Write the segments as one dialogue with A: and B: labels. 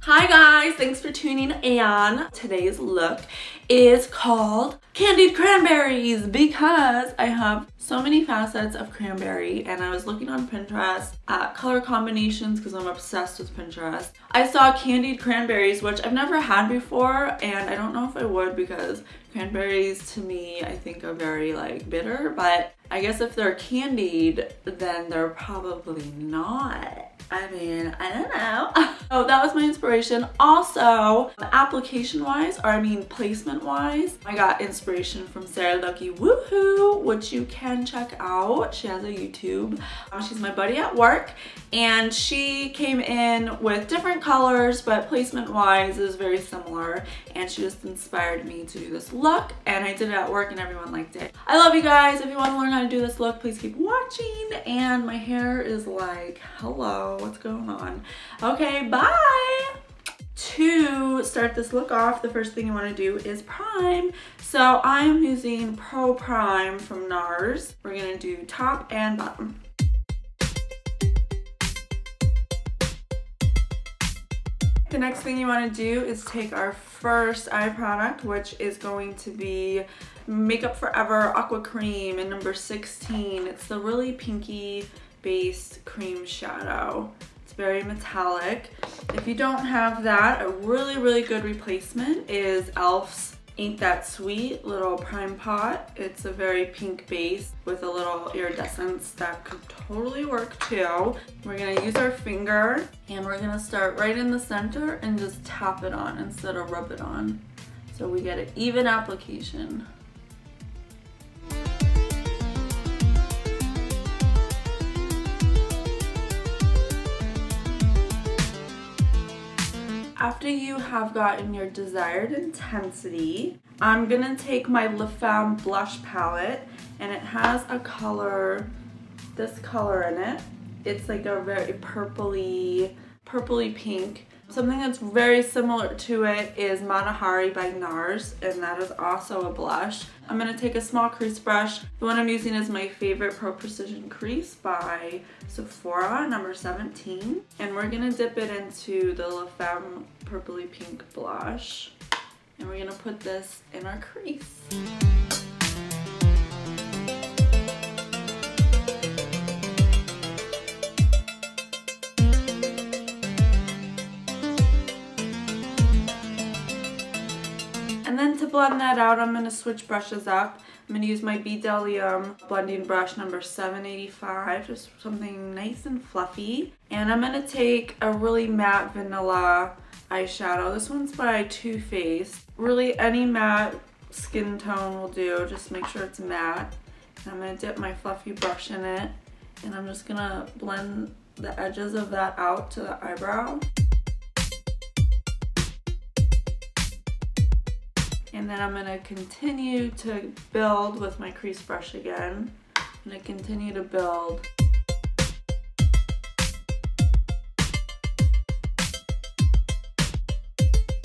A: Hi guys, thanks for tuning in. Today's look is called Candied Cranberries because I have so many facets of cranberry and I was looking on Pinterest at color combinations because I'm obsessed with Pinterest. I saw candied cranberries, which I've never had before, and I don't know if I would because cranberries to me I think are very like bitter, but I guess if they're candied then they're probably not. I mean, I don't know. So that was my inspiration. Also, application wise, or I mean placement wise, I got inspiration from Sarah Lucky Woohoo, which you can check out. She has a YouTube. She's my buddy at work and she came in with different colors, but placement wise is very similar, and she just inspired me to do this look and I did it at work and everyone liked it. I love you guys. If you want to learn how to do this look, please keep watching. And my hair is like, hello, what's going on? Okay, bye. To start this look off, the first thing you want to do is prime. So I'm using Pro Prime from Nars. We're gonna do top and bottom. The next thing you want to do is take our first eye product, which is going to be Makeup Forever Aqua Cream in number 16. It's the really pinky based cream shadow. It's very metallic. If you don't have that, a really good replacement is e.l.f.'s Ain't That Sweet little prime pot. It's a very pink base with a little iridescence that could totally work too. We're gonna use our finger and we're gonna start right in the center and just tap it on instead of rub it on, so we get an even application. After you have gotten your desired intensity, I'm gonna take my Femme blush palette, and it has a color, this color in it. It's like a very purpley pink. Something that's very similar to it is Matahari by Nars, and that is also a blush. I'm going to take a small crease brush. The one I'm using is my favorite Pro Precision Crease by Sephora, number 17. And we're going to dip it into the Femme purpley pink blush. And we're going to put this in our crease. And then to blend that out, I'm going to switch brushes up. I'm going to use my Bhcosmetics blending brush number 785, just something nice and fluffy. And I'm going to take a really matte vanilla eyeshadow. This one's by Too Faced. Really any matte skin tone will do, just make sure it's matte. And I'm going to dip my fluffy brush in it, and I'm just going to blend the edges of that out to the eyebrow. And then I'm going to continue to build with my crease brush again. I'm going to continue to build.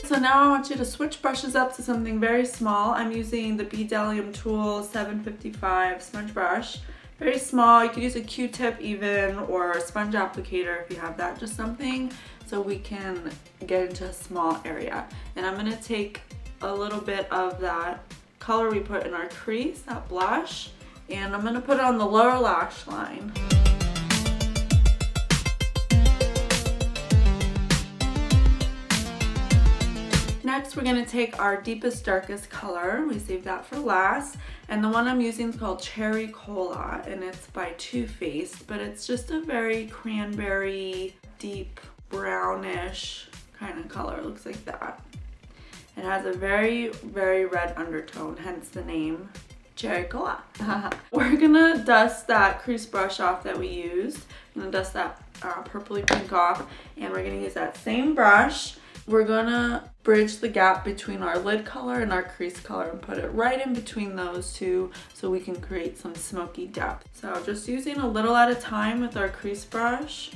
A: So now I want you to switch brushes up to something very small. I'm using the Bhcosmetics Tool 755 Smudge Brush. Very small. You could use a Q-tip even, or a sponge applicator if you have that. Just something so we can get into a small area. And I'm going to take a little bit of that color we put in our crease, that blush, and I'm going to put it on the lower lash line. Next, we're going to take our deepest, darkest color. We saved that for last, and the one I'm using is called Cherry Cola, and it's by Too Faced, but it's just a very cranberry, deep brownish kind of color. It looks like that. It has a very red undertone, hence the name Cherry Cola. We're gonna dust that crease brush off that we used. I'm gonna dust that purpley pink off, and we're gonna use that same brush. We're gonna bridge the gap between our lid color and our crease color and put it right in between those two so we can create some smoky depth. So just using a little at a time with our crease brush,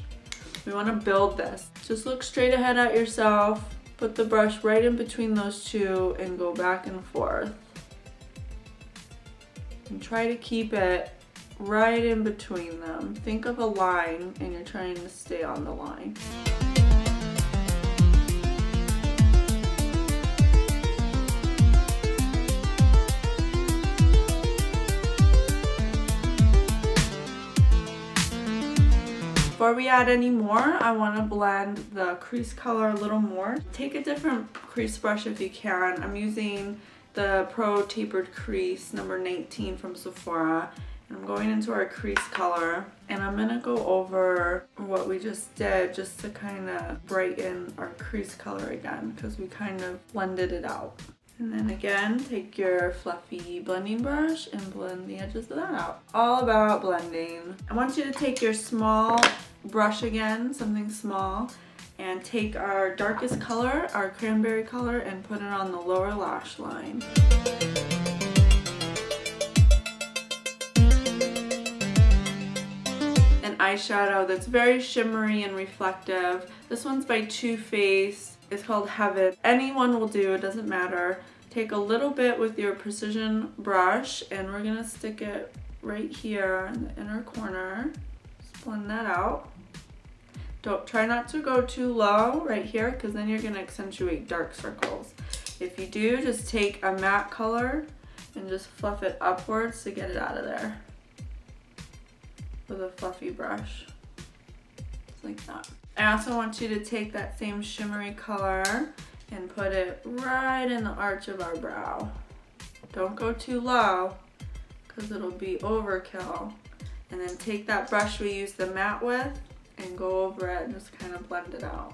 A: we wanna build this. Just look straight ahead at yourself. Put the brush right in between those two and go back and forth. And try to keep it right in between them. Think of a line and you're trying to stay on the line. before we add any more, I want to blend the crease color a little more. Take a different crease brush if you can. I'm using the Pro Tapered Crease number 19 from Sephora. And I'm going into our crease color, and I'm gonna go over what we just did just to kind of brighten our crease color again, because we kind of blended it out. And then again, take your fluffy blending brush and blend the edges of that out. All about blending. I want you to take your small brush again, something small, and take our darkest color, our cranberry color, and put it on the lower lash line. Eyeshadow that's very shimmery and reflective. This one's by Too Faced. It's called Heaven. Anyone will do, it doesn't matter. Take a little bit with your precision brush, and we're gonna stick it right here in the inner corner. Just blend that out. Try not to go too low right here, because then you're gonna accentuate dark circles. If you do, just take a matte color and just fluff it upwards to get it out of there with a fluffy brush, just like that. I also want you to take that same shimmery color and put it right in the arch of our brow. Don't go too low, because it'll be overkill. And then take that brush we used the matte with and go over it and just kind of blend it out.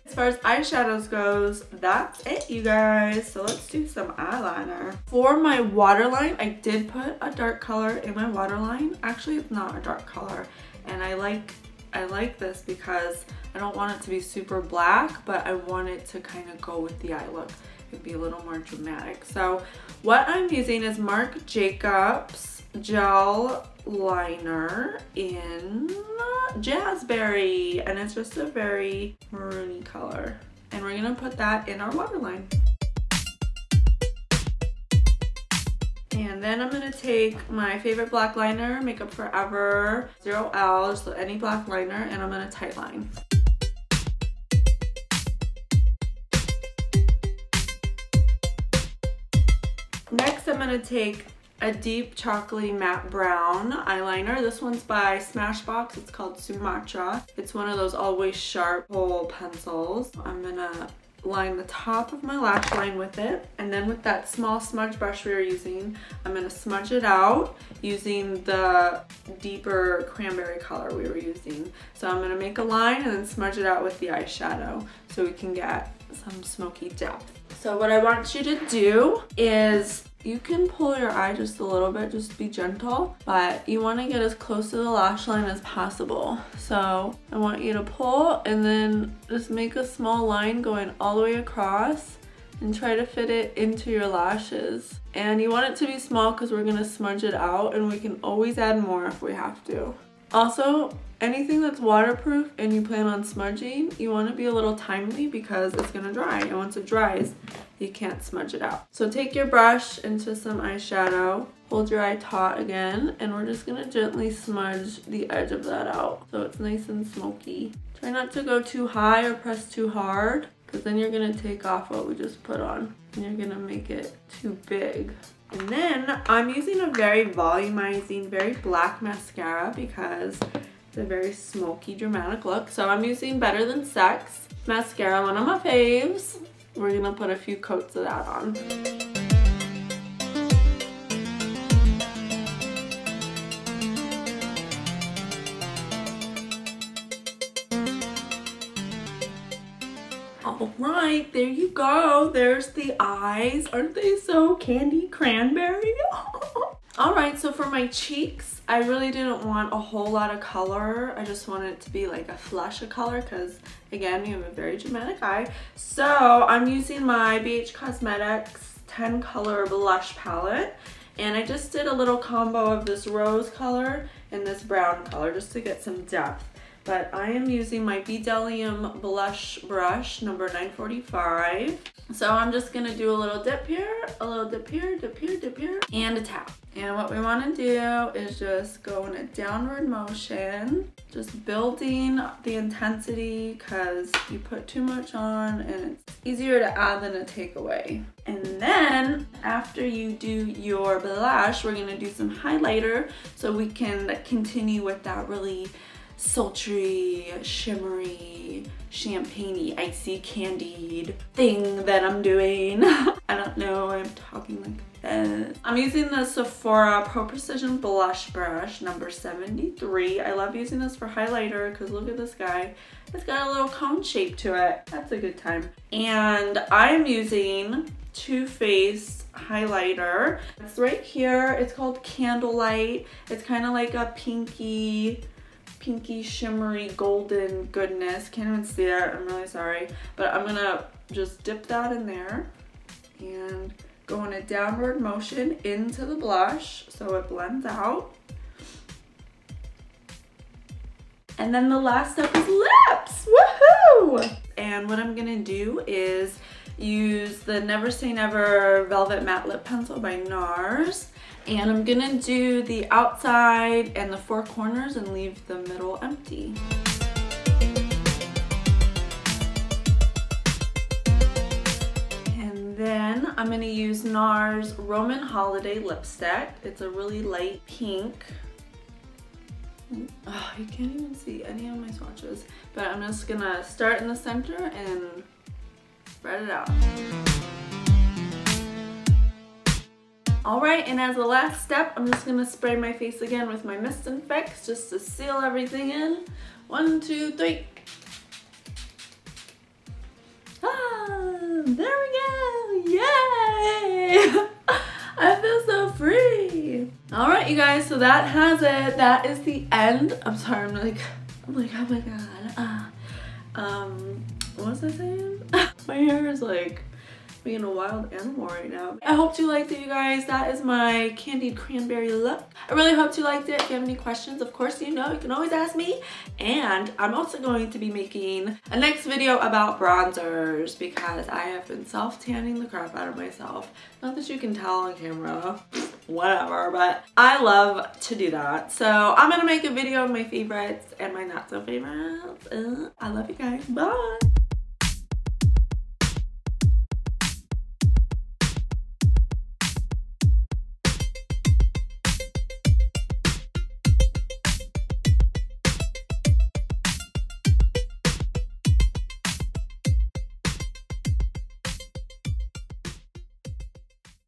A: As far as eyeshadows goes, that's it, you guys. So let's do some eyeliner. For my waterline, I did put a dark color in my waterline. Actually, it's not a dark color, and I like this because I don't want it to be super black, but I want it to kind of go with the eye look. It'd be a little more dramatic. So what I'm using is Marc Jacobs gel liner in Jazzberry, and it's just a very maroony color, and we're gonna put that in our waterline. And then I'm gonna take my favorite black liner, Makeup Forever 0L, so any black liner, and I'm gonna tight line. Next, I'm gonna take a deep chocolatey matte brown eyeliner. This one's by Smashbox. It's called Sumatra. It's one of those always sharp hole pencils. I'm gonna line the top of my lash line with it, and then with that small smudge brush we were using, I'm gonna smudge it out using the deeper cranberry color we were using. So I'm gonna make a line and then smudge it out with the eyeshadow so we can get some smoky depth. So what I want you to do is, you can pull your eye just a little bit, just be gentle, but you want to get as close to the lash line as possible. So I want you to pull and then just make a small line going all the way across and try to fit it into your lashes. And you want it to be small because we're going to smudge it out, and we can always add more if we have to. Also, anything that's waterproof and you plan on smudging, you want to be a little timely because it's going to dry, and once it dries, you can't smudge it out. So take your brush into some eyeshadow, hold your eye taut again, and we're just going to gently smudge the edge of that out so it's nice and smoky. Try not to go too high or press too hard, because then you're going to take off what we just put on and you're going to make it too big. And then I'm using a very volumizing, very black mascara because it's a very smoky, dramatic look. So I'm using Better Than Sex mascara, one of my faves. We're gonna put a few coats of that on. All right, there you go. There's the eyes. Aren't they so candy cranberry? All right, so for my cheeks, I really didn't want a whole lot of color. I just wanted it to be like a flush of color because, again, you have a very dramatic eye. So I'm using my Bhcosmetics 10 color blush palette, and I just did a little combo of this rose color and this brown color just to get some depth. But I am using my Bdellium blush brush number 945. So I'm just gonna do a little dip here, a little dip here, dip here, dip here, and a tap. And what we wanna do is just go in a downward motion, just building the intensity because you put too much on and it's easier to add than to take away. And then after you do your blush, we're gonna do some highlighter so we can continue with that really sultry, shimmery, champagne-y, icy, candied thing that I'm doing. I don't know, I'm talking like this. I'm using the Sephora Pro Precision Blush Brush number 73. I love using this for highlighter because look at this guy. It's got a little cone shape to it. That's a good time. And I'm using Too Faced highlighter. It's right here. It's called Candlelight. It's kind of like a pinky shimmery golden goodness. Can't even see it. I'm really sorry. But I'm gonna just dip that in there and go in a downward motion into the blush so it blends out. And then the last step is lips. Woohoo! And what I'm gonna do is use the Never Say Never Velvet Matte Lip Pencil by Nars. And I'm gonna do the outside and the four corners and leave the middle empty. And then I'm gonna use Nars Roman Holiday Lipstick. It's a really light pink. Oh, you can't even see any of my swatches. But I'm just gonna start in the center and spread it out. Alright, and as the last step, I'm just gonna spray my face again with my Mist Fix just to seal everything in. 1, 2, 3. Ah, there we go! Yay! I feel so free. Alright, you guys, so that has it. That is the end. I'm sorry, I'm like, oh my god. What was I saying? My hair is like being a wild animal right now. I hope you liked it, you guys. That is my Candied Cranberry look. I really hope you liked it. If you have any questions, of course, you know, you can always ask me. And I'm also going to be making a next video about bronzers because I have been self-tanning the crap out of myself. Not that you can tell on camera, whatever, but I love to do that. So I'm gonna make a video of my favorites and my not so favorites. I love you guys. Bye.